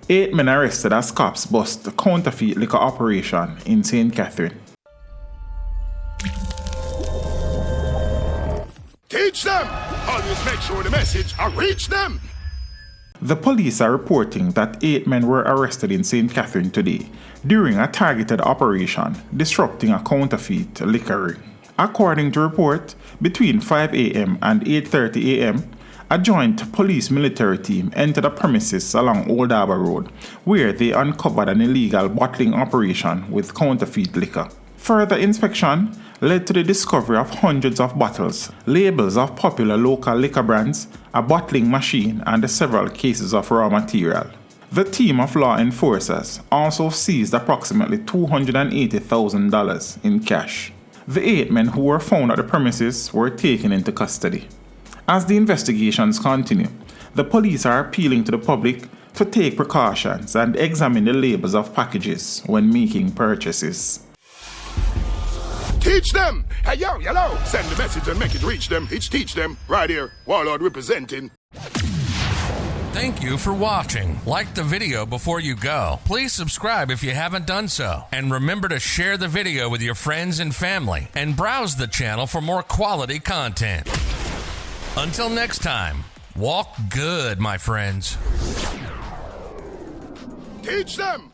8 men arrested as cops bust a counterfeit liquor operation in St. Catherine. Teach them! Always make sure the message reach them! The police are reporting that 8 men were arrested in St. Catherine today during a targeted operation disrupting a counterfeit liquor ring. According to report, between 5 a.m. and 8:30 a.m., a joint police-military team entered the premises along Old Harbour Road, where they uncovered an illegal bottling operation with counterfeit liquor. Further inspection led to the discovery of hundreds of bottles, labels of popular local liquor brands, a bottling machine, and several cases of raw material. The team of law enforcers also seized approximately $280,000 in cash. The 8 men who were found at the premises were taken into custody. As the investigations continue, the police are appealing to the public to take precautions and examine the labels of packages when making purchases. Teach them! Hey, yo, hello! Send the message and make it reach them. It's teach them. Right here, Warlord representing. Thank you for watching. Like the video before you go. Please subscribe if you haven't done so. And remember to share the video with your friends and family. And browse the channel for more quality content. Until next time, walk good, my friends. Teach them!